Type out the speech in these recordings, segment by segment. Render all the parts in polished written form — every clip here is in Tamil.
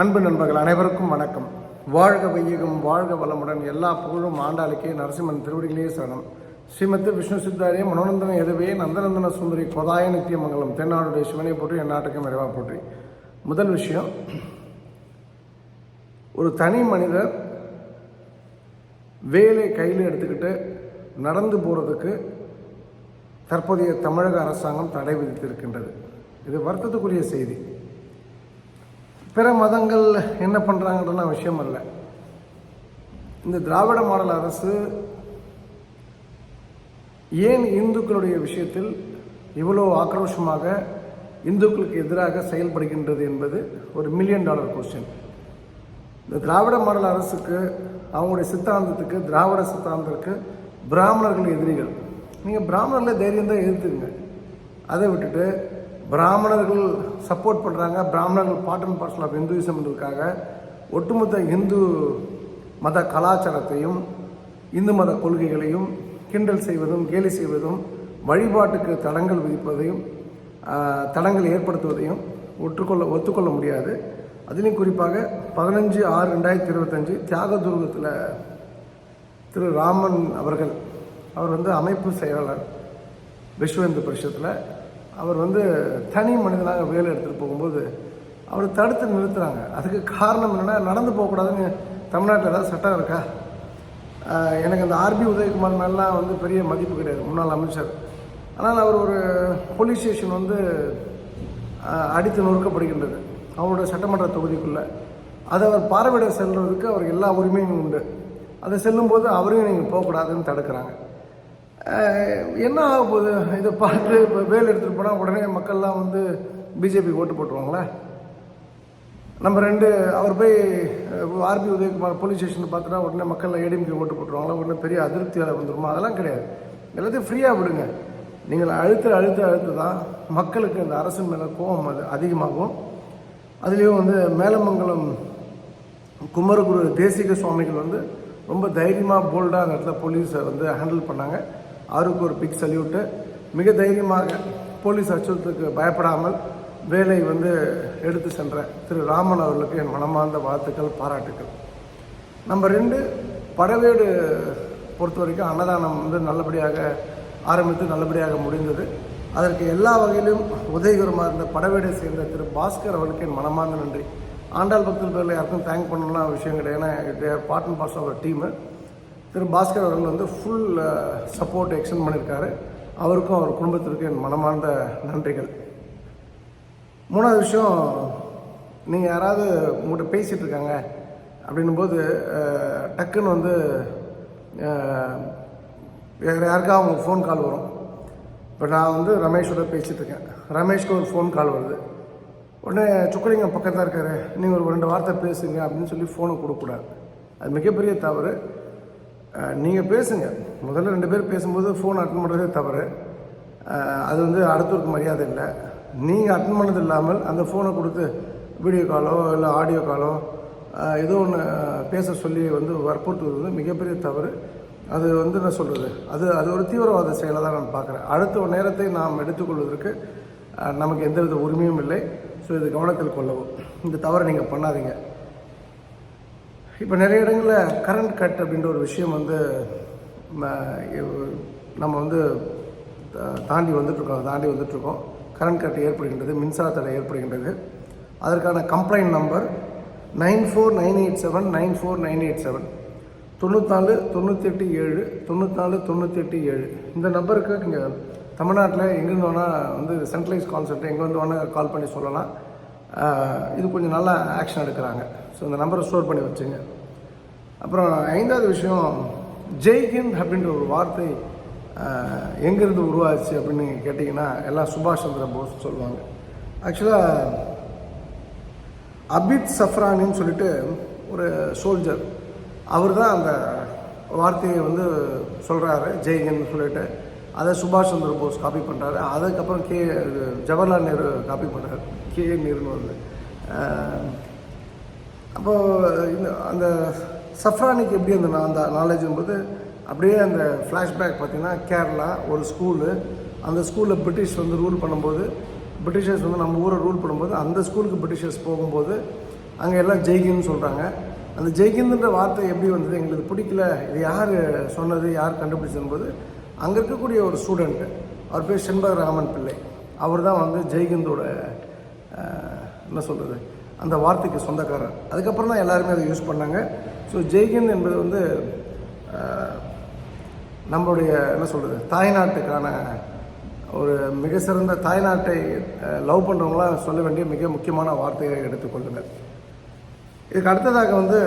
அன்பு நண்பர்கள் அனைவருக்கும் வணக்கம். வாழ்க வையகம், வாழ்க வளமுடன். எல்லா புகழும் ஆண்டாளுக்கே. நரசிம்மன் திருவடிகளே சரணம். ஸ்ரீமத் விஷ்ணு சித்தாரிய மனோநந்தன எதுவே நந்தநந்தன சுந்தரி கொதாய நித்தியமங்கலம். தென்னாடுடைய சிவனை போற்றி, என் நாட்டுக்கும் நிறைவா போற்றி. முதல் விஷயம், ஒரு தனி மனிதர் வேலை கையில் எடுத்துக்கிட்டு நடந்து போகிறதுக்கு தற்போதைய தமிழக அரசாங்கம் தடை விதித்திருக்கின்றது. இது வருத்தத்துக்குரிய செய்தி. பிற மதங்கள் என்ன பண்ணுறாங்கன்ற விஷயம் அல்ல. இந்த திராவிட மாடல் அரசு ஏன் இந்துக்களுடைய விஷயத்தில் இவ்வளோ ஆக்ரோஷமாக இந்துக்களுக்கு எதிராக செயல்படுகின்றது என்பது ஒரு $1 மில்லியன் கொஸ்டின். இந்த திராவிட மாடல் அரசுக்கு, அவங்களுடைய சித்தாந்தத்துக்கு, திராவிட சித்தாந்தத்துக்கு பிராமணர்கள் எதிரிகள். நீங்கள் பிராமணர்களை தைரியம் தான் எதிர்த்துங்க. அதை விட்டுட்டு பிராமணர்கள் சப்போர்ட் பண்ணுறாங்க, பிராமணர்கள் பார்ட் அண்ட் பார்சல் ஆஃப் இந்துவிசம்ன்றதுக்காக ஒட்டுமொத்த இந்து மத கலாச்சாரத்தையும் இந்து மத கொள்கைகளையும் கிண்டல் செய்வதும், கேலி செய்வதும், வழிபாட்டுக்கு தடங்கள் விதிப்பதையும், தடங்கள் ஏற்படுத்துவதையும் ஒத்துக்கொள்ள முடியாது. அதுலேயும் குறிப்பாக 15/6/2025 தியாகதுருகத்தில் திரு ராமன் அவர் அமைப்பு செயலாளர் விஸ்வ இந்து பரிஷத்தில் அவர் தனி மனிதனாக வேலை எடுத்துகிட்டு போகும்போது அவர் தடுத்து நிறுத்துகிறாங்க. அதுக்கு காரணம் என்னென்னா, நடந்து போகக்கூடாதுன்னு தமிழ்நாட்டில் ஏதாவது சட்டம் இருக்கா? எனக்கு அந்த ஆர்பி உதயகுமார் மேலாம் பெரிய மதிப்பு கிடையாது, முன்னாள் அமைச்சர். ஆனால் அவர் ஒரு போலீஸ் ஸ்டேஷன் அடித்து நொறுக்கப்படுகின்றது அவருடைய சட்டமன்ற தொகுதிக்குள்ளே. அதை அவர் பார்வையிட செல்வதற்கு அவருக்கு எல்லா உரிமையும் உண்டு. அதை செல்லும்போது அவரையும் நீங்கள் போகக்கூடாதுன்னு தடுக்கிறாங்க. என்ன ஆக போகுது? இதை பார்த்து இப்போ வேலை எடுத்துகிட்டு போனால் உடனே மக்கள்லாம் பிஜேபி ஓட்டு போட்டுருவாங்களே. நம்பர் 2, அவர் போய் ஆர்பி உதயகுமார் போலீஸ் ஸ்டேஷன் பார்த்துட்டா உடனே மக்கள் ஏடிஎம்கே ஓட்டு போட்டுருவாங்களா? உடனே பெரிய அதிருப்தியால் வந்துருமா? அதெல்லாம் கிடையாது. எல்லாத்தையும் ஃப்ரீயாக விடுங்க. நீங்கள் அழுத்து தான் மக்களுக்கு இந்த அரசின் மேலே கோபம் அதிகமாகும். அதுலேயும் மேலமங்கலம் குமரகுரு தேசிக சுவாமிகள் ரொம்ப தைரியமாக போல்டாக அந்த இடத்துல போலீஸை ஹேண்டில் பண்ணாங்க. அவருக்கு ஒரு பிக் சல்யூட்டு. மிக தைரியமாக போலீஸ் அச்சுறுத்தலுக்கு பயப்படாமல் வேலை எடுத்து சென்ற திரு ராமன் அவர்களுக்கு என் மனமார்ந்த வாழ்த்துக்கள், பாராட்டுக்கள். நம்பர் 2, படவேடு பொறுத்த வரைக்கும் அன்னதானம் நல்லபடியாக ஆரம்பித்து நல்லபடியாக முடிந்தது. அதற்கு எல்லா வகையிலும் உதவிகரமாக இருந்த படவேடை சேர்ந்த திரு பாஸ்கர் அவர்களுக்கு என் மனமார்ந்த நன்றி. ஆண்டாள் பக்தர்கள் பேரில் யாருக்கும் தேங்க் பண்ணலாம் விஷயம் கிடையாது. ஏன்னா part and parcel of team. திரு பாஸ்கர் அவர்கள் ஃபுல் சப்போர்ட் எக்ஸ்டெண்ட் பண்ணியிருக்காரு. அவருக்கும் அவர் குடும்பத்திற்கு என் மனமார்ந்த நன்றிகள். 3வது விஷயம், நீங்கள் யாராவது உங்கள்கிட்ட பேசிகிட்டு இருக்காங்க அப்படின்னும்போது டக்குன்னு வேறு யாருக்காவது அவங்களுக்கு ஃபோன் கால் வரும். இப்போ நான் ரமேஷோட பேசிகிட்டு இருக்கேன். ரமேஷ்க்கு ஒரு ஃபோன் கால் வருது. உடனே சுக்கலிங்கம் பக்கத்தில் இருக்காரு, நீங்கள் ஒரு 2 வார்த்தை பேசுங்க அப்படின்னு சொல்லி ஃபோனை கொடுக்கக்கூடாது. அது மிகப்பெரிய தவறு. நீங்கள் பேசுங்க. முதல்ல 2 பேர் பேசும்போது ஃபோன் அட்டன் பண்ணுறதே தவறு. அது அடுத்தவருக்கு மரியாதை இல்லை. நீங்கள் அட்டன் பண்ணது இல்லாமல் அந்த ஃபோனை கொடுத்து வீடியோ காலோ இல்லை ஆடியோ காலோ ஏதோ ஒன்று பேச சொல்லி வற்புறுத்துவது மிகப்பெரிய தவறு. அது நான் சொல்கிறது, அது ஒரு தீவிரவாத செயலை தான் நான் பார்க்குறேன். அடுத்த நேரத்தை நாம் எடுத்துக்கொள்வதற்கு நமக்கு எந்தவித உரிமையும் இல்லை. ஸோ இது கவனத்தில் கொள்ளவும். இந்த தவறை நீங்கள் பண்ணாதீங்க. இப்போ நிறைய இடங்களில் கரண்ட் கட் அப்படின்ற ஒரு விஷயம் நம்ம தாண்டி வந்துட்டுருக்கோம். கரண்ட் கட் ஏற்படுகின்றது, மின்சார தடை ஏற்படுகின்றது. அதற்கான கம்ப்ளைண்ட் நம்பர் 949879 94987 94 98 7 94 98 7. இந்த நம்பருக்கு நீங்கள் தமிழ்நாட்டில் எங்கேருந்து வேணால் சென்ட்ரலைஸ் கால் சென்டர் எங்கே வேணால் கால் பண்ணி சொல்லலாம். இது கொஞ்சம் நல்லா ஆக்ஷன் எடுக்கிறாங்க. ஸோ இந்த நம்பரை ஸ்டோர் பண்ணி வச்சுங்க. அப்புறம் 5வது விஷயம், ஜெய்ஹிந்த் அப்படின்ற ஒரு வார்த்தை எங்கேருந்து உருவாச்சு அப்படின்னு நீங்கள் கேட்டிங்கன்னா எல்லாம் சுபாஷ் சந்திர போஸ் சொல்லுவாங்க. ஆக்சுவலாக அபித் சஃப்ரானின்னு சொல்லிட்டு ஒரு சோல்ஜர், அவர் தான் அந்த வார்த்தையை சொல்கிறாரு, ஜெய்ஹிந்த் சொல்லிட்டு. அதை சுபாஷ் சந்திர போஸ் காப்பி பண்ணுறாரு. அதுக்கப்புறம் ஜவஹர்லால் நேரு காப்பி பண்ணுறாரு, நேருன்னு வருது. அப்போது அந்த சஃப்ரானிக்கு எப்படி அந்த நாலேஜும்போது அப்படியே அந்த ஃப்ளாஷ்பேக் பார்த்திங்கன்னா, கேரளா ஒரு ஸ்கூலு, அந்த ஸ்கூலில் பிரிட்டிஷ் ரூல் பண்ணும்போது, பிரிட்டிஷர்ஸ் நம்ம ஊரை ரூல் பண்ணும்போது அந்த ஸ்கூலுக்கு பிரிட்டிஷர்ஸ் போகும்போது அங்கே எல்லாம் ஜெய்ஹிந்த்னு சொல்கிறாங்க. அந்த ஜெய்ஹிந்துன்ற வார்த்தை எப்படி வந்தது, எங்களுக்கு பிடிக்கல, இது யார் சொன்னது, யார் கண்டுபிடிச்சதும்போது அங்கே இருக்கக்கூடிய ஒரு ஸ்டூடெண்ட்டு, அவர் பேர் செண்பகராமன் பிள்ளை, அவர் தான் வந்து ஜெய்ஹிந்தோட என்ன சொல்கிறது அந்த வார்த்தைக்கு சொந்தக்காரர். அதுக்கப்புறம் தான் எல்லாருமே அதை யூஸ் பண்ணாங்க. ஸோ ஜெய்ஹிந்த் என்பது வந்து நம்மளுடைய என்ன சொல்கிறது தாய்நாட்டுக்கான ஒரு மிக சிறந்த தாய்நாட்டை லவ் பண்ணுறவங்களாம் சொல்ல வேண்டிய மிக முக்கியமான வார்த்தையை எடுத்துக்கொள்ளுங்கள். இதுக்கு அடுத்ததாக வந்து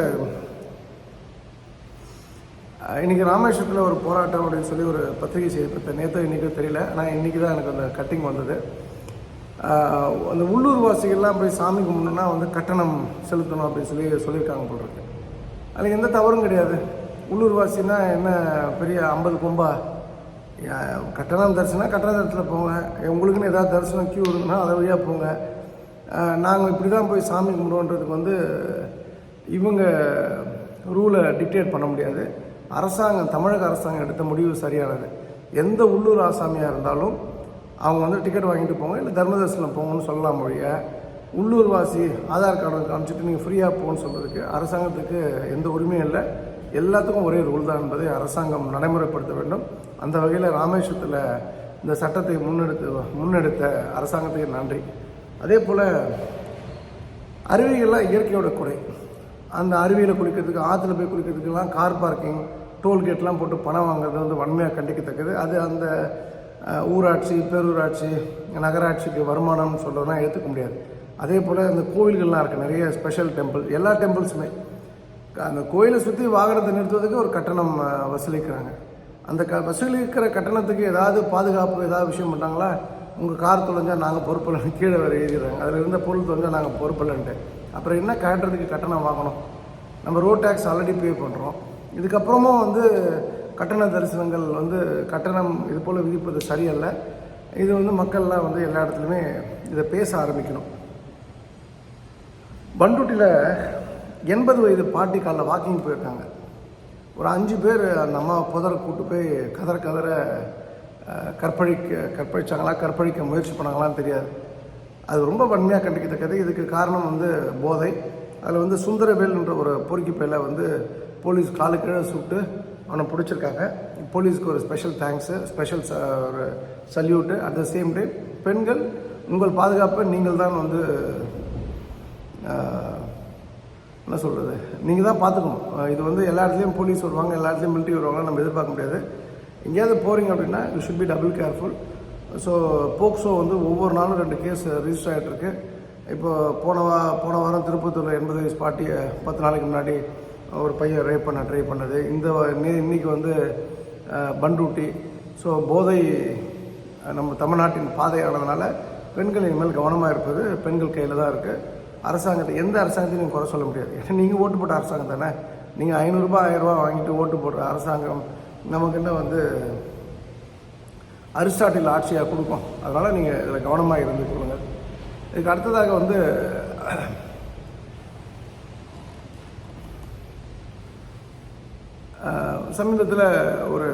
இன்றைக்கி ராமேஸ்வரத்தில் ஒரு போராட்டம் அப்படின்னு சொல்லி ஒரு பத்திரிகை செய்தி பார்த்தேன். நேற்று இன்றைக்கும் தெரியல, ஆனால் இன்றைக்கி தான் எனக்கு அந்த கட்டிங் வந்தது. அந்த உள்ளூர்வாசிகள்லாம் போய் சாமி கும்பிடணுன்னா வந்து கட்டணம் செலுத்தணும் அப்படின்னு சொல்லியிருக்காங்க போல் இருக்கு. அதில் எந்த தவறும் கிடையாது. உள்ளூர்வாசின்னா என்ன பெரிய 50 கொம்பா? கட்டணம் தரிசனம் கட்டண தரிசனத்தில் போங்க, உங்களுக்குன்னு ஏதாவது தரிசனம் கியூ இருக்குன்னா அதை வழியாக போங்க. நாங்கள் இப்படி தான் போய் சாமி கும்பிடுவோன்றதுக்கு வந்து இவங்க ரூலை டிக்டேட் பண்ண முடியாது. அரசாங்கம், தமிழக அரசாங்கம் எடுத்த முடிவு சரியானது. எந்த உள்ளூர் ஆசாமியாக இருந்தாலும் அவங்க வந்து டிக்கெட் வாங்கிட்டு போங்க, இல்லை தர்ம தரிசனம் போங்கன்னு சொல்லலாம் மொழிய. உள்ளூர்வாசி ஆதார் கார்டு காமிச்சிட்டு நீங்கள் ஃப்ரீயாக போகணுன்னு சொல்கிறதுக்கு அரசாங்கத்துக்கு எந்த உரிமையும் இல்லை. எல்லாத்துக்கும் ஒரே ரூல் தான் என்பதை அரசாங்கம் நடைமுறைப்படுத்த வேண்டும். அந்த வகையில் ராமேஸ்வரத்தில் இந்த சட்டத்தை முன்னெடுத்த அரசாங்கத்துக்கு நன்றி. அதே போல் அருவிகள்லாம் இயற்கையோட குறை. அந்த அருவியில் குளிக்கிறதுக்கு, ஆற்றுல போய் குளிக்கிறதுக்கெல்லாம் கார் பார்க்கிங், டோல்கேட்லாம் போட்டு பணம் வாங்குறது வந்து வன்மையாக கண்டிக்கத்தக்கது. அது அந்த ஊராட்சி, பேரூராட்சி, நகராட்சிக்கு வருமானம்னு சொல்கிறதுலாம் ஏற்றுக்க முடியாது. அதே போல் இந்த கோவில்கள்லாம் இருக்குது, நிறைய ஸ்பெஷல் டெம்பிள், எல்லா டெம்பிள்ஸுமே அந்த கோயிலை சுற்றி வாகனத்தை நிறுத்துவதுக்கு ஒரு கட்டணம் வசூலிக்கிறாங்க. அந்த வசூலிக்கிற கட்டணத்துக்கு ஏதாவது பாதுகாப்பு ஏதாவது விஷயம் பண்ணாங்களா? உங்கள் கார் தொலைஞ்சால் நாங்கள் பொறுப்பில்லைன்னு கீழே வேறு எழுதிடுறாங்க. அதில் இருந்த பொருள் தொலைஞ்சால் நாங்கள் பொறுப்பில்லைன்ட்டு. அப்புறம் என்ன கட்டுறதுக்கு கட்டணம் வாங்கணும்? நம்ம ரோட் டேக்ஸ் ஆல்ரெடி பே பண்ணுறோம். இதுக்கப்புறமும் வந்து கட்டண தரிசனங்கள் வந்து கட்டணம் இது போல் விதிப்பது சரியல்ல. இது வந்து மக்கள்லாம் வந்து எல்லா இடத்துலையுமே இதை பேச ஆரம்பிக்கணும். பண்ருட்டியில் 80 வயது பாட்டி காலில் வாக்கிங் போயிருக்காங்க. ஒரு 5 பேர் அந்த அம்மா புதரை கூட்டு போய் கதற கற்பழிக்க முயற்சி பண்ணாங்களான்னு தெரியாது. அது ரொம்ப வன்மையாக கண்டிக்கத்தக்கது. இதுக்கு காரணம் வந்து போதை. அதில் வந்து சுந்தரவேல்ன்ற ஒரு பொறுக்கி பையில வந்து போலீஸ் காலு கீழே சுட்டு அவனை பிடிச்சிருக்காங்க. போலீஸ்க்கு ஒரு ஸ்பெஷல் தேங்க்ஸு, ஸ்பெஷல் ஒரு salute. At the same time பெண்கள், உங்கள் பாதுகாப்பை நீங்கள் தான் வந்து என்ன சொல்கிறது நீங்கள் தான் பார்த்துக்கணும். இது வந்து எல்லா இடத்துலையும் போலீஸ் வருவாங்க, எல்லா இடத்துலையும் மிலிட்ரி வருவாங்க, நம்ம எதிர்பார்க்க முடியாது. எங்கேயாவது போகிறீங்க அப்படின்னா you should be double careful. So POCSO வந்து ஒவ்வொரு நாளும் 2 கேஸ் ரிஜிஸ்டர் ஆகிட்டுருக்கு. இப்போ போன வாரம் திருப்பத்தூரில் 80 வயசு பாட்டியை 10 நாளைக்கு முன்னாடி ஒரு பையன் ரேப் பண்ண ட்ரை பண்ணது. இன்னைக்கு வந்து பண்ருட்டி. ஸோ போதை நம்ம தமிழ்நாட்டின் பாதையானதுனால பெண்கள் இனிமேல் கவனமாக இருப்பது பெண்கள் கையில் தான் இருக்குது. எந்த அரசாங்கத்தையும் நீங்கள் குறை சொல்ல முடியாது. ஏன்னா நீங்கள் ஓட்டு போட்ட அரசாங்கம் தானே. நீங்கள் 500 ரூபாய் 1000 ரூபா வாங்கிட்டு ஓட்டு போடுற அரசாங்கம் நமக்கு என்ன வந்து அரிஸ்டாட்டில் ஆட்சியாக கொடுக்கும். அதனால் நீங்கள் இதில் கவனமாக இருந்து கொடுங்க. இதுக்கு அடுத்ததாக வந்து சமீபத்தில் ஒரு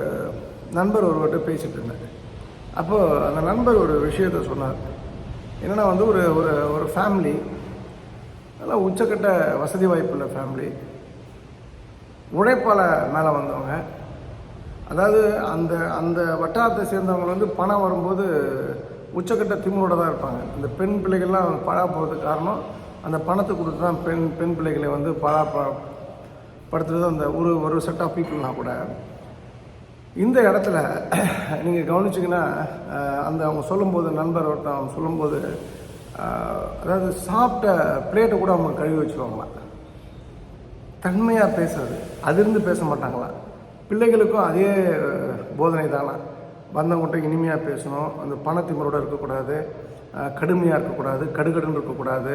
நண்பர் ஒருவர்கிட்ட பேசிகிட்டு இருந்தார். அப்போது அந்த நண்பர் ஒரு விஷயத்தை சொன்னார். என்னென்னா வந்து ஒரு ஃபேமிலி, நல்லா உச்சக்கட்ட வசதி வாய்ப்புள்ள ஃபேமிலி, உழைப்பால் மேலே வந்தவங்க. அதாவது அந்த வட்டாரத்தை சேர்ந்தவங்க வந்து பணம் வரும்போது உச்சக்கட்ட திமிரோடு தான் இருப்பாங்க. இந்த பெண் பிள்ளைகள்லாம் பழா போகிறதுக்கு காரணம் அந்த பணத்தை கொடுத்து தான் பெண் பிள்ளைகளை வந்து படுத்துறது அந்த ஒரு செட் ஆஃப் பீப்புள்னால் கூட. இந்த இடத்துல நீங்கள் கவனிச்சிங்கன்னா அந்த அவங்க சொல்லும்போது, நண்பர் ஒருத்தன் அவங்க சொல்லும்போது, அதாவது சாப்பிட்ட பிளேட்டை கூட அவங்க கழுவி வச்சுருவாங்களாம். தன்மையாக பேசுறது, அதிர்ந்து பேச மாட்டாங்களாம். பிள்ளைகளுக்கும் அதே போதனை தானா. வந்தவங்கள்ட்ட இனிமையாக பேசணும், அந்த பணத்திமரோடு இருக்கக்கூடாது, கடுமையாக இருக்கக்கூடாது, கடுகடுன்னு இருக்கக்கூடாது,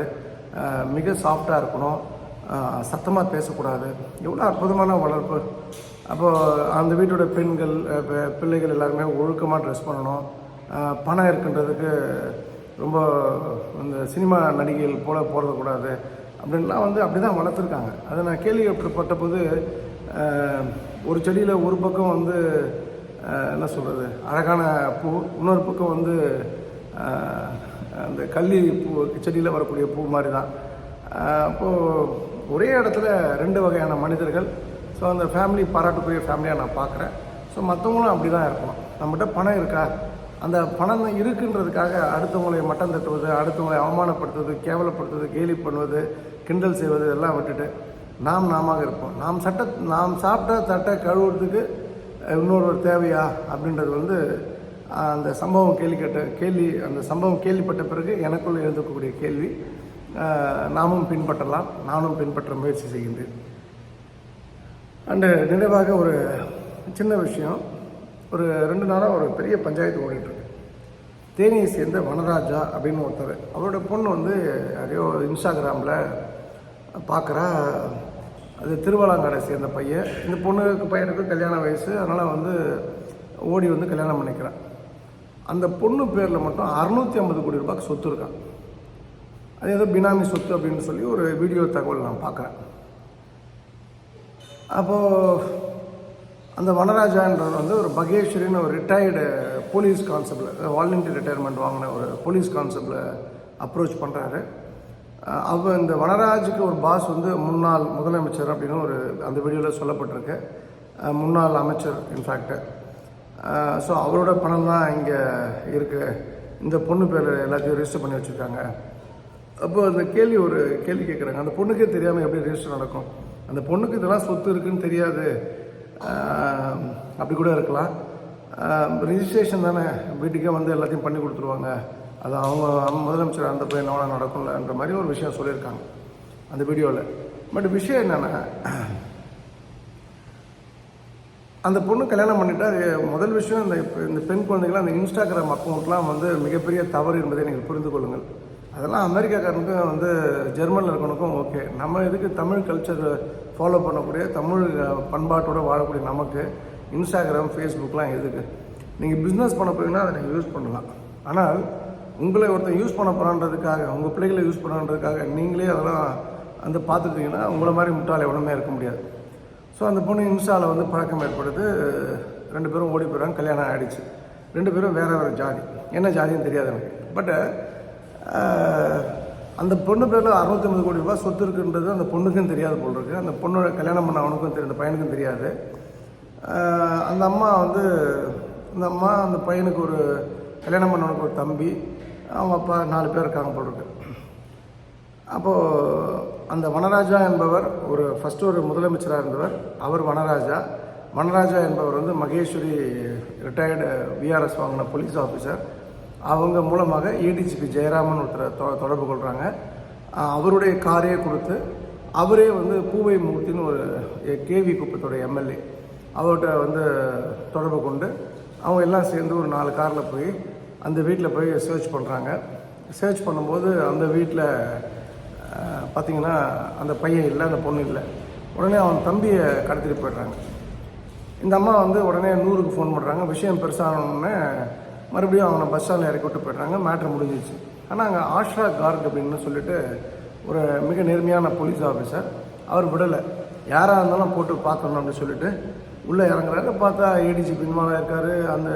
மிக சாஃப்டாக இருக்கணும், சத்தமாக பேசக்கூடாது. எவ்வளோ அற்புதமான வளர்ப்பு. அப்போது அந்த வீட்டோட பெண்கள் பிள்ளைகள் எல்லாருமே ஒழுக்கமாக ட்ரெஸ் பண்ணணும். பணம் இருக்குன்றதுக்கு ரொம்ப இந்த சினிமா நடிகைகள் போல் போடக்கூடாது அப்படின்லாம் வந்து அப்படி தான் வளர்த்துருக்காங்க. அதை நான் கேள்விப்பட்டபோது ஒரு செடியில் ஒரு பக்கம் வந்து என்ன சொல்கிறது அழகான பூ, இன்னொரு பக்கம் வந்து அந்த கள்ளி பூ, செடியில் வரக்கூடிய பூ மாதிரி தான். அப்போது ஒரே இடத்துல 2 வகையான மனிதர்கள். ஸோ அந்த ஃபேமிலி பாராட்டுக்குரிய ஃபேமிலியாக நான் பார்க்குறேன். ஸோ மற்றவங்களும் அப்படி தான் இருக்கணும். நம்மகிட்ட பணம் இருக்கா, அந்த பணம் இருக்குன்றதுக்காக அடுத்தவங்களை மட்டம் தட்டுவது, அடுத்தவங்களை அவமானப்படுத்துவது, கேவலப்படுத்துவது, கேலி பண்ணுவது, கிண்டல் செய்வது இதெல்லாம் விட்டுட்டு நாம இருப்போம். நாம் சாப்பிட்ட தட்டை கழுவுறதுக்கு இன்னொருவர் தேவையா அப்படின்றது வந்து அந்த சம்பவம் அந்த சம்பவம் கேள்விப்பட்ட பிறகு எனக்குள்ள எழுதக்கூடிய கேள்வி. நாமும் பின்பற்றலாம், நானும் பின்பற்ற முயற்சி செய்கின்றேன். அண்டு நிறைவாக ஒரு சின்ன விஷயம். ஒரு 2 நாளாக ஒரு பெரிய பஞ்சாயத்து ஓடிட்டுருக்கு. தேனியை சேர்ந்த வனராஜா அப்படின்னு ஒருத்தர், அவரோட பொண்ணு வந்து யாரையோ இன்ஸ்டாகிராமில் பார்க்குறா. அது திருவள்ளாங்காடை சேர்ந்த பையன். இந்த பையனுக்கு கல்யாண வயசு, அதனால் வந்து ஓடி வந்து கல்யாணம் பண்ணிக்கிறான். அந்த பொண்ணு பேரில் மட்டும் 650 கோடி ரூபாய்க்கு சொத்து இருக்கான். அது ஏதோ பினாமி சொத்து அப்படின்னு சொல்லி ஒரு வீடியோ தகவல் நான் பார்க்குறேன். அப்போது அந்த வனராஜான்றவர் வந்து ஒரு மகேஸ்வரின்னு ஒரு retired police constable, volunteer retirement வாங்கின ஒரு போலீஸ் கான்ஸ்டபிளை அப்ரோச் பண்ணுறாரு. இந்த வனராஜுக்கு ஒரு பாஸ் வந்து முன்னாள் முதலமைச்சர் அப்படின்னு ஒரு அந்த வீடியோவில் சொல்லப்பட்டிருக்கு. முன்னாள் அமைச்சர் இன்ஃபேக்ட்டு. ஸோ அவரோட பணம் தான் இங்கே இருக்குது, இந்த பொண்ணு பேர் எல்லாத்தையும் ரெஜிஸ்டர் பண்ணி வச்சுருக்காங்க. அப்போ அந்த ஒரு கேள்வி கேட்குறாங்க. அந்த பொண்ணுக்கே தெரியாமல் எப்படி ரெஜிஸ்டர் நடக்கும்? அந்த பொண்ணுக்கு இதெல்லாம் சொத்து இருக்குதுன்னு தெரியாது, அப்படி கூட இருக்கலாம். ரிஜிஸ்ட்ரேஷன் தானே, வீட்டுக்கே வந்து எல்லாத்தையும் பண்ணி கொடுத்துருவாங்க, அது அவங்க முதலமைச்சர் அந்த போய் என்ன நடக்கும்லன்ற மாதிரி ஒரு விஷயம் சொல்லியிருக்காங்க அந்த வீடியோவில். பட் விஷயம் என்னென்னா, அந்த பொண்ணு கல்யாணம் பண்ணிட்டா முதல் விஷயம் இந்த பெண் குழந்தைகள்லாம் அந்த இன்ஸ்டாகிராம் அக்கௌண்ட்லாம் வந்து மிகப்பெரிய தவறு என்பதை நீங்கள் புரிந்து கொள்ளுங்கள். அதெல்லாம் அமெரிக்காக்காரனுக்கும் வந்து ஜெர்மனில் இருக்கணுக்கும் ஓகே. நம்ம இதுக்கு தமிழ் கல்ச்சர் ஃபாலோ பண்ணக்கூடிய தமிழ் பண்பாட்டோடு வாழக்கூடிய நமக்கு இன்ஸ்டாகிராம் ஃபேஸ்புக்லாம் எதுக்கு? நீங்கள் பிஸ்னஸ் பண்ண போகிறீங்கன்னா அதை நீங்கள் யூஸ் பண்ணலாம். ஆனால் உங்களை ஒருத்தர் யூஸ் பண்ண போகிறான்றதுக்காக, உங்கள் பிள்ளைகளை யூஸ் பண்ணுறதுக்காக நீங்களே அதெல்லாம் வந்து பார்த்துட்டிங்கன்னா உங்களை மாதிரி முட்டாள் எவனுமே இருக்க முடியாது. ஸோ அந்த பொண்ணு இன்ஸ்டாவில் வந்து பழக்கம் ஏற்படுது. 2 பேரும் ஓடி போயிடுறாங்க, கல்யாணம் ஆகிடுச்சு. 2 பேரும் வேறு ஜாதி, என்ன ஜாதின்னு தெரியாது எனக்கு. பட்டு அந்த பொண்ணு பேரில் 650 கோடி ரூபாய் சொத்து இருக்குன்றது அந்த பொண்ணுக்கும் தெரியாது போல் இருக்குது. அந்த பொண்ணோட கல்யாணம் பண்ண அவனுக்கும் தெரியும், அந்த பையனுக்கும் தெரியாது. அந்த அம்மா அந்த பையனுக்கு ஒரு கல்யாணம் பண்ணவனுக்கு ஒரு தம்பி, அவங்க அப்பா 4 பேர் இருக்காங்க போல் இருக்கு. அப்போது அந்த வனராஜா என்பவர் ஃபஸ்ட்டு ஒரு முதலமைச்சராக இருந்தவர், அவர் வனராஜா என்பவர் வந்து மகேஸ்வரி ரிட்டையர்டு விஆர்எஸ் வாங்கின போலீஸ் ஆஃபீஸர். அவங்க மூலமாக ஏடிஜிபி ஜெயராமன் ஒருத்தர் தொடர்பு கொள்கிறாங்க. அவருடைய காரையே கொடுத்து அவரே வந்து பூவை மூர்த்தின்னு ஒரு கேவி குப்பத்தோட எம்எல்ஏ, அவர்கிட்ட வந்து தொடர்பு கொண்டு அவங்க எல்லாம் சேர்ந்து ஒரு 4 காரில் போய் அந்த வீட்டில் போய் சர்ச் பண்ணுறாங்க. சர்ச் பண்ணும்போது அந்த வீட்டில் பார்த்திங்கன்னா அந்த பையன் இல்லை, அந்த பொண்ணு இல்லை. உடனே அவன் தம்பியை கடத்திட்டு போய்ட்றாங்க. இந்த அம்மா வந்து உடனே 100க்கு ஃபோன் பண்ணுறாங்க. விஷயம் பெருசானோடனே மறுபடியும் அவனை பஸ் ஸ்டாண்டில் இறக்கி விட்டு போய்ட்றாங்க. மேட்ரு முடிஞ்சிச்சு. ஆனால் அங்கே ஆஷ்ரா கார்க் அப்படின்னு சொல்லிட்டு ஒரு மிக நேர்மையான போலீஸ் ஆஃபீஸர், அவர் விடலை, யாராக இருந்தாலும் போட்டு பார்க்கணும் அப்படின்னு சொல்லிட்டு உள்ளே இறங்குறாரு. பார்த்தா ஏடிஜிபி இன்வால்வ் இருக்கார், அந்த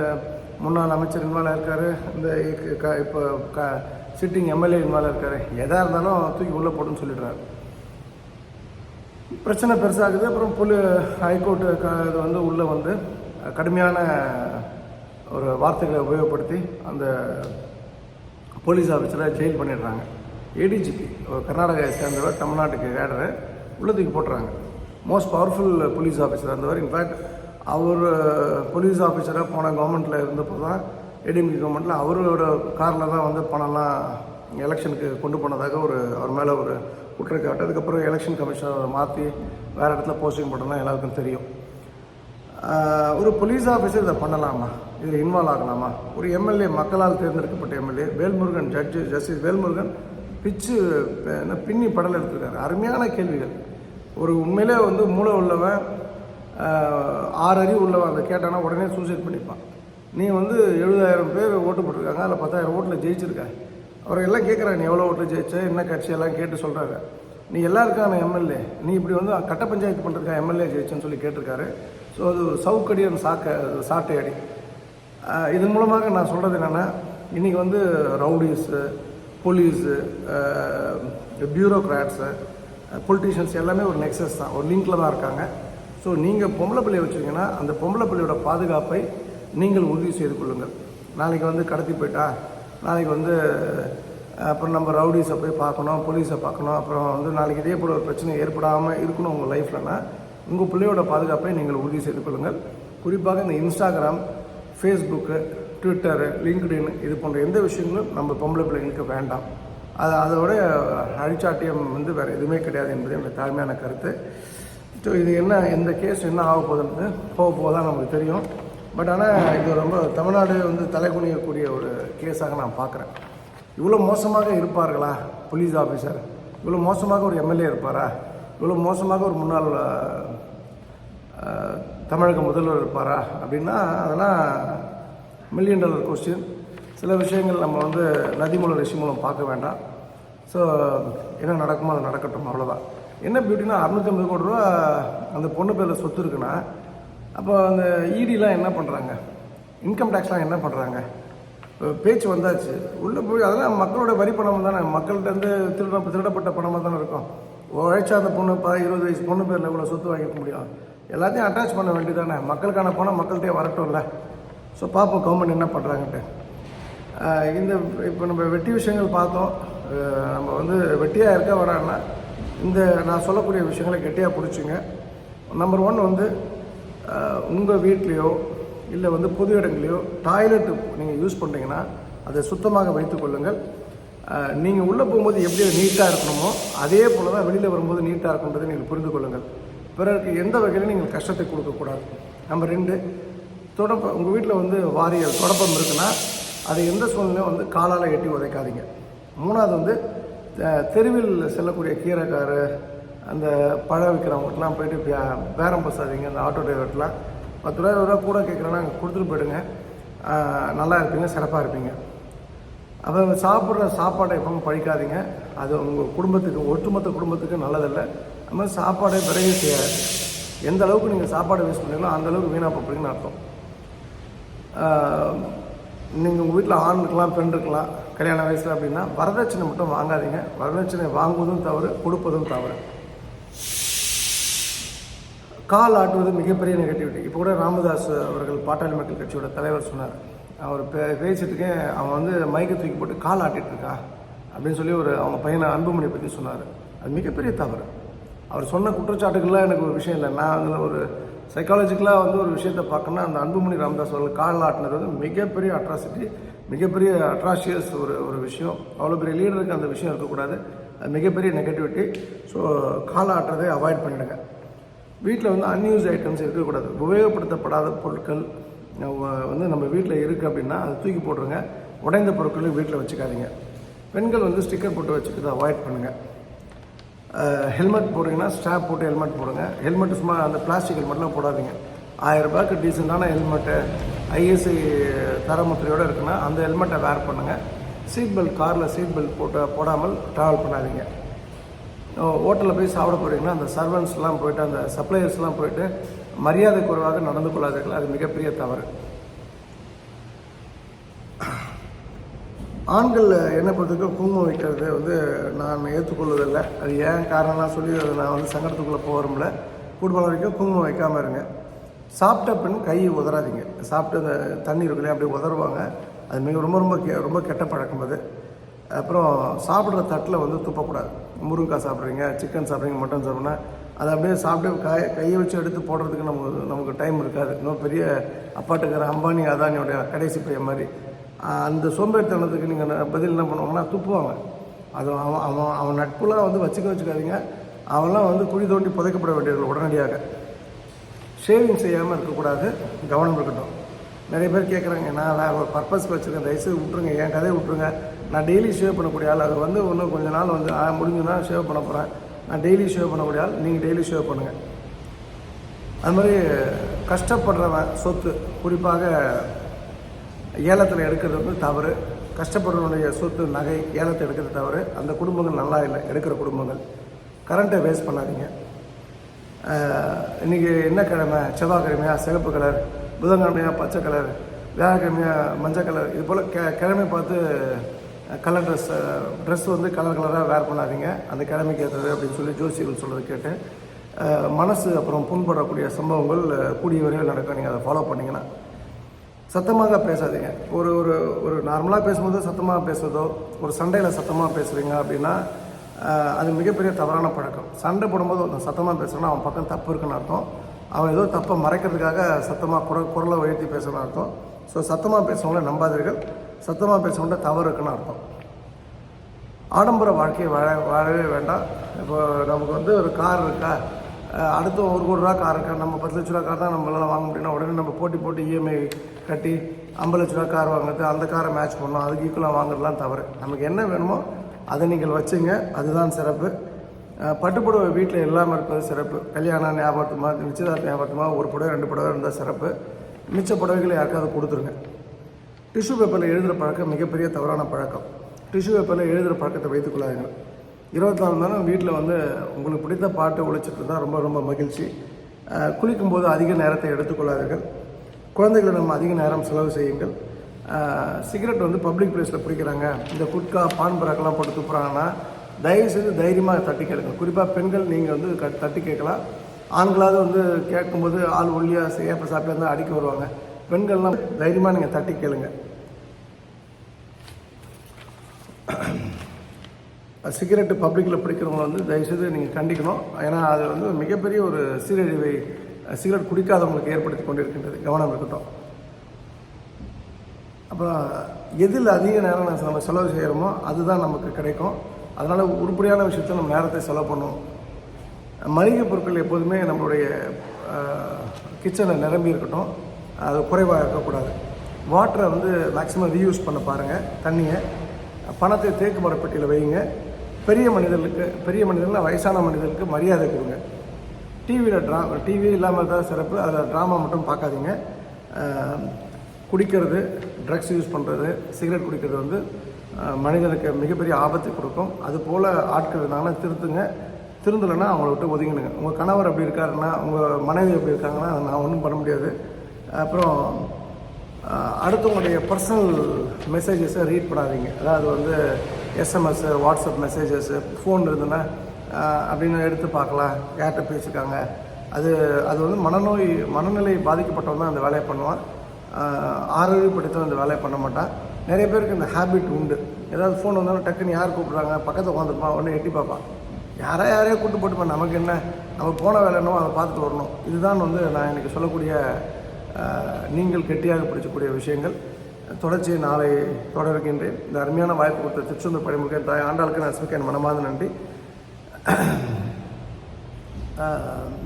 முன்னாள் அமைச்சர் இன்வால்வ் இருக்கார், இந்த இப்போ சிட்டிங் எம்எல்ஏ இன்வால்வ் இருக்கார். எதாக இருந்தாலும் தூக்கி உள்ளே போட்டுன்னு சொல்லிடுறாரு. பிரச்சனை பெருசாகுது. அப்புறம் ஹைகோர்ட்டு இது வந்து உள்ளே வந்து கடுமையான ஒரு வார்த்தைகளை உபயோகப்படுத்தி அந்த போலீஸ் ஆஃபீஸரை ஜெயில் பண்ணிடுறாங்க. ஏடிஜிபி ஒரு கர்நாடகாவை சேர்ந்தவர், தமிழ்நாட்டுக்கு கேடரை உள்ளதுக்கு போட்டுறாங்க. மோஸ்ட் பவர்ஃபுல் போலீஸ் ஆஃபீஸராக இருந்தவர். இன்ஃபேக்ட் அவர் போலீஸ் ஆஃபீஸராக போன கவர்மெண்ட்டில் இருந்தப்போ தான், ஏடிஎம்கே கவர்மெண்ட்டில் அவரோட காரில் தான் வந்து பணம்லாம் எலெக்ஷனுக்கு கொண்டு போனதாக அவர் மேலே ஒரு குற்றச்சாட்டு. அதுக்கப்புறம் எலெக்ஷன் கமிஷனரை மாற்றி வேறு இடத்துல போஸ்டிங் போட்டோம்னா எல்லாருக்கும் தெரியும். ஒரு போலீஸ் ஆஃபீஸர் இதை பண்ணலாமா? இதில் இன்வால்வ் ஆகலாமா? ஒரு எம்எல்ஏ, மக்களால் தேர்ந்தெடுக்கப்பட்ட எம்எல்ஏ வேல்முருகன், ஜஸ்டிஸ் வேல்முருகன் பின்னி படல் எடுத்திருக்காரு. அருமையான கேள்விகள். ஒரு உண்மையிலே வந்து மூளை உள்ளவன், 6 அறிவு உள்ளவன் அதை கேட்டானா உடனே சூசைட் பண்ணிப்பான். நீ வந்து 70,000 பேர் ஓட்டு போட்டிருக்காங்க, அதில் 10,000 ஓட்டில் ஜெயிச்சிருக்க. அவர் எல்லாம் கேட்குறாங்க, நீ எவ்வளோ ஓட்டில் ஜெயிச்ச, என்ன கட்சியெல்லாம் கேட்டு சொல்கிறாங்க. நீ எல்லாருக்கான எம்எல்ஏ, நீ இப்படி வந்து கட்ட பஞ்சாயத்து பண்ணுறதுக்கா எம்எல்ஏ ஜெயிச்சேன்னு சொல்லி கேட்டிருக்காரு. ஸோ அது ஒரு சவுக்கடி, அந்த சாட்டை அடி. இதன் மூலமாக நான் சொல்கிறது என்னென்னா, இன்றைக்கி வந்து ரவுடிஸு, போலீஸு, பியூரோக்ராட்ஸு, பொலிட்டீஷியன்ஸ் எல்லாமே ஒரு நெக்ஸஸ் தான், ஒரு லிங்கில் தான் இருக்காங்க. ஸோ நீங்கள் பொம்பளை பிள்ளையை வச்சுருங்கன்னா அந்த பொம்பளை பிள்ளையோட பாதுகாப்பை நீங்கள் உறுதி செய்து கொள்ளுங்கள். நாளைக்கு வந்து கடத்தி போயிட்டா, நாளைக்கு வந்து அப்புறம் நம்ம ரவுடிஸை போய் பார்க்கணும், போலீஸை பார்க்கணும், அப்புறம் வந்து நாளைக்கு இதே போல் ஒரு பிரச்சனை ஏற்படாமல் இருக்கணும் உங்கள் லைஃப்லன்னா உங்கள் பிள்ளையோட பாதுகாப்பை நீங்கள் உறுதி செய்து கொள்ளுங்கள். குறிப்பாக இந்த இன்ஸ்டாகிராம், ஃபேஸ்புக்கு, ட்விட்டரு, லிங்க்டின் இது போன்ற எந்த விஷயங்களும் நம்ம பொம்பளை பிள்ளைங்களுக்கு வேண்டாம். அதோட அழிச்சாட்டியம் வந்து வேறு எதுவுமே கிடையாது என்பது என்னுடைய தாழ்மையான கருத்து. ஸோ இது என்ன, இந்த கேஸ் என்ன ஆக போகுதுன்னு போகதான் நமக்கு தெரியும். பட் ஆனால் இது ரொம்ப தமிழ்நாடு வந்து தலைகுனியக்கூடிய ஒரு கேஸாக நான் பார்க்குறேன். இவ்வளோ மோசமாக இருப்பார்களா போலீஸ் ஆஃபீஸர்? இவ்வளோ மோசமாக ஒரு எம்எல்ஏ இருப்பாரா? இவ்வளோ மோசமாக ஒரு முன்னாள் தமிழக முதல்வர் இருப்பாரா அப்படின்னா அதெல்லாம் $1,000,000 கொஸ்டின். சில விஷயங்கள் நம்ம வந்து நதி மூலம் ரிஷி மூலம் பார்க்க வேண்டாம். ஸோ என்ன நடக்குமோ அது நடக்கட்டும், அவ்வளோதான். என்ன பியூட்டினா 650 கோடி ரூபா அந்த பொண்ணு பேரில் சொத்து இருக்குன்னா அப்போ அந்த இடிலாம் என்ன பண்ணுறாங்க, இன்கம் டேக்ஸ்லாம் என்ன பண்ணுறாங்க? பேச்சு வந்தாச்சு, உள்ளே போய் அதெல்லாம் மக்களோட வரி பணம் தானே, மக்கள்கிட்ட திருடப்பட்ட பணமாக தானே இருக்கும். உழைச்சா அந்த பொண்ணு 20 வயசு பொண்ணு பேரில் இவ்வளோ சொத்து வாங்கிக்க முடியும்? எல்லாத்தையும் அட்டாச் பண்ண வேண்டியதானே, மக்களுக்கான பணம் மக்கள்கிட்டே வரட்டும்ல. ஸோ பார்ப்போம் கவர்மெண்ட் என்ன பண்ணுறாங்கன்ட்டு. இந்த இப்போ நம்ம வெட்டி விஷயங்கள் பார்த்தோம். நம்ம வந்து வெட்டியாக இருக்க வரான்னா இந்த நான் சொல்லக்கூடிய விஷயங்களை கெட்டியாக பிடிச்சிங்க. நம்பர் 1 வந்து உங்கள் வீட்லேயோ இல்லை வந்து பொது இடங்களையோ டாய்லெட்டு நீங்கள் யூஸ் பண்ணுறீங்கன்னா அதை சுத்தமாக வைத்துக் கொள்ளுங்கள். நீங்கள் உள்ளே போகும்போது எப்படி நீட்டாக இருக்கணுமோ அதே போல் தான் வெளியில் வரும்போது நீட்டாக இருக்குன்றதை நீங்கள் புரிந்து கொள்ளுங்கள். பிறருக்கு எந்த வகையிலும் நீங்கள் கஷ்டத்தை கொடுக்கக்கூடாது. நம்பர் 2, உங்கள் வீட்டில் வந்து வாரியல் தொடப்பம் இருக்குன்னா அதை எந்த சூழ்நிலையும் வந்து காலால் எட்டி உதைக்காதீங்க. 3வது வந்து தெருவில் செல்லக்கூடிய கீரைக்காரு, அந்த பழம் விற்கிறவங்கட்டெலாம் போய்ட்டு பேரம் பேசாதீங்க. அந்த ஆட்டோ டிரைவர்லாம் 10 ரூபா 20 ரூபா கூட கேட்குறேன்னா அங்கே கொடுத்துட்டு போயிடுங்க. நல்லா இருப்பீங்க, சிறப்பாக இருப்பீங்க. அப்போ சாப்பிட்ற சாப்பாடை எப்பவும் பழிக்காதீங்க. அது உங்கள் குடும்பத்துக்கு, ஒட்டுமொத்த குடும்பத்துக்கு நல்லதில்லை. அது மாதிரி சாப்பாடை விரைவு செய்யாது. எந்த அளவுக்கு நீங்கள் சாப்பாடை வேஸ்ட் பண்ணீங்களோ அந்த அளவுக்கு வீணாக போகிறீங்கன்னு அர்த்தம். நீங்கள் உங்கள் வீட்டில் ஆண் இருக்கலாம், பெண் இருக்கலாம், கல்யாண வயசில் அப்படின்னா வரதட்சணை மட்டும் வாங்காதீங்க. வரதட்சணை வாங்குவதும் தவறு, கொடுப்பதும் தவறு. கால் ஆட்டுவது மிகப்பெரிய நெகட்டிவிட்டி. இப்போ கூட ராமதாஸ் அவர்கள் பாட்டாளி மக்கள் கட்சியோட தலைவர் சொன்னார். அவர் பேசிட்டுருக்கே அவன் வந்து மைக்கை தூக்கி போட்டு கால் ஆட்டிகிட்டு இருக்கா அப்படின்னு சொல்லி அவங்க பையனை அன்புமணி பற்றி சொன்னார். அது மிகப்பெரிய தவறு. அவர் சொன்ன குற்றச்சாட்டுகள்லாம் எனக்கு ஒரு விஷயம் இல்லை. நான் அதில் ஒரு சைக்காலஜிக்கலாக வந்து ஒரு விஷயத்தை பார்க்கணுன்னா அந்த அன்புமணி ராமதாஸ் அவர்கள் கால் ஆட்டினது வந்து மிகப்பெரிய அட்ராசிட்டி, மிகப்பெரிய அட்ராஷியஸ் ஒரு விஷயம். அவ்வளோ பெரிய லீடருக்கு அந்த விஷயம் இருக்கக்கூடாது. அது மிகப்பெரிய நெகட்டிவிட்டி. ஸோ கால் ஆட்டுறதை அவாய்ட் பண்ணிவிடுங்க. வீட்டில் வந்து அன்யூஸ் ஐட்டம்ஸ் இருக்கக்கூடாது. உபயோகப்படுத்தப்படாத பொருட்கள் வந்து நம்ம வீட்டில் இருக்குது அப்படின்னா அதை தூக்கி போட்டுருங்க. உடைந்த பொருட்களையும் வீட்டில் வச்சுக்காதீங்க. பெண்கள் வந்து ஸ்டிக்கர் போட்டு வச்சுக்கிறத அவாய்ட் பண்ணுங்கள். ஹெல்மெட் போடுறீங்கன்னா ஸ்ட்ராப் போட்டு ஹெல்மெட் போடுங்க. ஹெல்மெட்டு சும்மா அந்த பிளாஸ்டிக் ஹெல்மெட்லாம் போடாதீங்க. 1000 ரூபாய்க்கு டீசெண்டான ஹெல்மெட்டு ஐஎஸ்ஐ தரமுத்திரையோடு இருக்குன்னா அந்த ஹெல்மெட்டை வேர் பண்ணுங்கள். சீட் பெல்ட், காரில் சீட் பெல்ட் போடாமல் ட்ராவல் பண்ணாதீங்க. ஹோட்டலில் போய் சாப்பிட போகிறீங்கன்னா அந்த சர்வன்ஸ்லாம் போய்ட்டு, அந்த சப்ளையர்ஸ்லாம் போய்ட்டு மரியாதை குறைவாக நடந்து கொள்ளாதீர்கள். அது மிகப்பெரிய தவறு. ஆண்கள் என்ன பொறுத்தவரைக்கும் குங்குமம் வைக்கிறது வந்து நான் ஏற்றுக்கொள்வதில்லை. அது ஏன் காரணம்லாம் சொல்லி அதை நான் வந்து சங்கடத்துக்குள்ளே போகிறோம்ல. கூடுமான வரைக்கும் குங்குமம் வைக்காமல் இருங்க. சாப்பிட்ட பின் கையை உதறாதீங்க. சாப்பிட்டு அந்த தண்ணி இருக்குல்லையே அப்படியே உதறுவாங்க. அது மிக ரொம்ப ரொம்ப ரொம்ப கெட்ட பழக்கம் அது. அப்புறம் சாப்பிட்ற தட்டில் வந்து துப்பக்கூடாது. முருங்கைக்காய் சாப்பிட்றீங்க, சிக்கன் சாப்பிட்றீங்க, மட்டன் சாப்பிட்றீங்கன்னா அதை அப்படியே சாப்பிட்டு கையை வச்சு எடுத்து போடுறதுக்கு நமக்கு டைம் இருக்காது. இன்னும் பெரிய அப்பாட்டுக்கிற அம்பானி அதானியோடைய கடைசி பையன் மாதிரி அந்த சோம்பேறித்தனத்துக்கு நீங்கள் பதில் என்ன பண்ணுவாங்கன்னா துப்புவாங்க. அது அவன் நட்புலாம் வந்து வச்சுக்காதீங்க. அவன்லாம் வந்து குழி தோண்டி புதைக்கப்பட வேண்டியது உடனடியாக. ஷேவிங் செய்யாமல் இருக்கக்கூடாது, கவனம் இருக்கட்டும். நிறைய பேர் கேட்குறாங்க, நான் ஒரு பர்பஸ்க்கு வச்சுருக்கேன், தயவுசெய்து விட்ருங்க, என் கதையை விட்ருங்க. நான் டெய்லி ஷேவ் பண்ணக்கூடிய ஆள். அது வந்து இன்னும் கொஞ்ச நாள் வந்து முடிஞ்சுன்னா ஷேவ் பண்ண போகிறேன். நான் டெய்லி ஷேவ் பண்ணக்கூடிய ஆள். நீங்கள் டெய்லி ஷேவ் பண்ணுங்கள். அது மாதிரி கஷ்டப்படுறவன் சொத்து, குறிப்பாக ஏலத்தில் எடுக்கிறது வந்து தவறு. கஷ்டப்படுறவனுடைய சொத்து, நகை ஏலத்தை எடுக்கிறது தவறு. அந்த குடும்பங்கள் நல்லா இல்லை, எடுக்கிற குடும்பங்கள். கரண்ட்டை வேஸ்ட் பண்ணாதீங்க. இன்றைக்கி என்ன கிழமை? செவ்வாய்க்கிழமையா சிகப்பு கலர், புதன்கிழமையா பச்சை கலர், வியாழக்கிழமையா மஞ்சள் கலர், இது போல் கிழமை பார்த்து கலர் ட்ரெஸ் வந்து கலர் கலராக வேர் பண்ணாதீங்க, அந்த கிழமைக்கு ஏற்றது அப்படின்னு சொல்லி ஜோசியர்கள் சொல்கிறது கேட்டு மனசு அப்புறம் புண்படக்கூடிய சம்பவங்கள் கூடிய வரையில் நடக்கும். நீங்கள் அதை ஃபாலோ பண்ணிங்கன்னா சத்தமாக பேசாதீங்க. ஒரு ஒரு ஒரு நார்மலாக பேசும்போது சத்தமாக பேசுவதோ, ஒரு சண்டையில் சத்தமாக பேசுகிறீங்க அப்படின்னா அது மிகப்பெரிய தவறான பழக்கம். சண்டை போடும்போது ஒருத்தன் சத்தமாக பேசுகிறேன்னா அவன் பக்கம் தப்பு இருக்குன்னு அர்த்தம். அவன் ஏதோ தப்பை மறைக்கிறதுக்காக சத்தமாக குரலை உயர்த்தி பேசுகிறன்னு அர்த்தம். ஸோ சத்தமாக பேசுகிறவங்கள நம்பாதீர்கள். சத்தமாக பேசுகிறவங்க தவறு இருக்குன்னு அர்த்தம். ஆடம்பர வாழ்க்கையை வாழவே வேண்டாம். இப்போ நமக்கு வந்து ஒரு கார் இருக்கா, அடுத்த 1 கோடி ரூபா கார் இருக்கா, நம்ம 10 லட்ச ரூபா கார் தான் நம்மளால் வாங்க முடியும்னா உடனே நம்ம போட்டு இஎம்ஐ கட்டி 50 லட்ச ரூபா கார் வாங்குறது, அந்த காரை மேட்ச் பண்ணணும், அதுக்கு ஈக்குவலாக வாங்குறதுலாம் தவறு. நமக்கு என்ன வேணுமோ அதை நீங்கள் வச்சுங்க, அதுதான் சிறப்பு. பட்டுப்புடவை வீட்டில் எல்லாமே இருப்பது சிறப்பு. கல்யாணம் ஞாபகத்துமாக, நிச்சயதார்த்த ஞாபகத்துமாக 1 புடவை 2 புடவை இருந்தால் சிறப்பு. மிச்ச புடவைகளை யாருக்காவது கொடுத்துருங்க. டிஷ்யூ பேப்பரில் எழுதுகிற பழக்கம் மிகப்பெரிய தவறான பழக்கம். டிஷ்யூ பேப்பரில் எழுதுகிற பழக்கத்தை வைத்துக்கொள்ளாதீங்க. 24 மணி நேரம் வீட்டில் வந்து உங்களுக்கு பிடித்த பாட்டு ஒழிச்சிட்டு இருந்தால் ரொம்ப ரொம்ப மகிழ்ச்சி. குளிக்கும்போது அதிக நேரத்தை எடுத்துக்கொள்ளாதீர்கள். குழந்தைகளை நம்ம அதிக நேரம் செலவு செய்யுங்கள். சிகரெட் வந்து பப்ளிக் பிளேஸில் பிடிக்கிறாங்க, இந்த குட்கா பான் பராக்கெல்லாம் போட்டு துப்புறாங்கன்னா தயவுசெய்து தைரியமாக தட்டி கேளுங்க. குறிப்பாக பெண்கள் நீங்கள் வந்து தட்டி கேட்கலாம். ஆண்களாவது வந்து கேட்கும்போது ஆள் ஒல்லியாக ஏப்ப சாப்பிட்டு இருந்தால் அடிக்க வருவாங்க. பெண்கள்லாம் தைரியமாக நீங்கள் தட்டி கேளுங்க. சிகரெட்டு பப்ளிக்கில் பிடிக்கிறவங்க வந்து தயவுசெய்து நீங்கள் கண்டிக்கணும். ஏன்னா அது வந்து மிகப்பெரிய ஒரு சீரழிவை சிகரெட் குடிக்காதவங்களுக்கு ஏற்படுத்தி கொண்டு இருக்கின்றது. கவனம் இருக்கட்டும். அப்புறம் எதில் அதிக நேரம் நம்ம செலவு செய்கிறோமோ அதுதான் நமக்கு கிடைக்கும். அதனால் உருப்படியான விஷயத்தில் நம்ம நேரத்தை செலவு பண்ணுவோம். மளிகை பொருட்கள் எப்போதுமே நம்மளுடைய கிச்சனில் நிரம்பி இருக்கட்டும், அது குறைவாக இருக்கக்கூடாது. வாட்டரை வந்து மேக்ஸிமம் ரீயூஸ் பண்ண பாருங்கள். தண்ணியை, பணத்தை தேக்கு மரப்பெட்டியில் வைங்க. பெரிய மனிதர்கள் வயசான மனிதர்களுக்கு மரியாதை கொடுங்க. டிவி இல்லாமல் தான் சிறப்பு. அதில் ட்ராமா மட்டும் பார்க்காதீங்க. குடிக்கிறது, ட்ரக்ஸ் யூஸ் பண்ணுறது, சிகரெட் குடிக்கிறது வந்து மனிதனுக்கு மிகப்பெரிய ஆபத்தை கொடுக்கும். அதுபோல் ஆட்கள் இருந்தாங்கன்னா திருந்தலைன்னா அவங்கள விட்டு ஒதுங்கிடுங்க. உங்கள் கணவர் அப்படி இருக்காருன்னா, உங்கள் மனைவி எப்படி இருக்காங்கன்னா நான் ஒன்றும் பண்ண முடியாது. அப்புறம் அடுத்தவங்களுடைய பர்சனல் மெசேஜஸை ரீட் பண்ணாதீங்க. அதாவது வந்து எஸ்எம்எஸ், வாட்ஸ்அப் மெசேஜஸ்ஸு, ஃபோன் இருந்ததுன்னா அப்படின்னு எடுத்து பார்க்கலாம், யார்கிட்ட பேசியிருக்காங்க. அது வந்து மனநிலை பாதிக்கப்பட்டவன் தான் அந்த வேலையை பண்ணுவான். ஆரோக்கிய படித்தவன் அந்த வேலையை பண்ண மாட்டான். நிறைய பேருக்கு இந்த ஹேபிட் உண்டு. ஏதாவது ஃபோன் வந்தாலும் டக்குன்னு யார் கூப்பிட்றாங்க, பக்கத்தில் உட்காந்துருப்பான், உடனே எட்டி பார்ப்பான். யாரையோ கூட்டு போட்டுப்பான். நமக்கு என்ன, நம்ம போன வேலை என்னவோ அதை பார்த்துட்டு வரணும். இதுதான் வந்து நான் எனக்கு சொல்லக்கூடிய நீங்கள் கெட்டியாக பிடிச்சக்கூடிய விஷயங்கள். தொடர்ச்சியை நாளை தொடர்கின்றேன். இந்த அருமையான வாய்ப்பு கொடுத்த திருச்செந்தூர் பழிமுருகன் தாய் ஆண்டாளுக்கு நான் என் மனமார்ந்த நன்றி.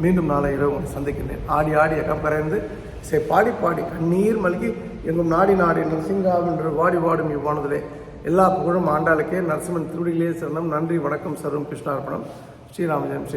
மீண்டும் நாளை இரவு உங்களை சந்திக்கின்றேன். ஆடி ஆடி அக்கம் கரைந்து பாடி பாடி கண்ணீர் மல்கி எங்கும் நாடி நாடி நரசிங்காவும் என்று வாடி வாடும் இவ்வானதிலே எல்லா புகழும் ஆண்டாளுக்கே. நரசிம்மன் திருவடியிலே சரணம். நன்றி, வணக்கம். சர்வம் கிருஷ்ணார்ப்பணம். ஸ்ரீராமஜெயம்.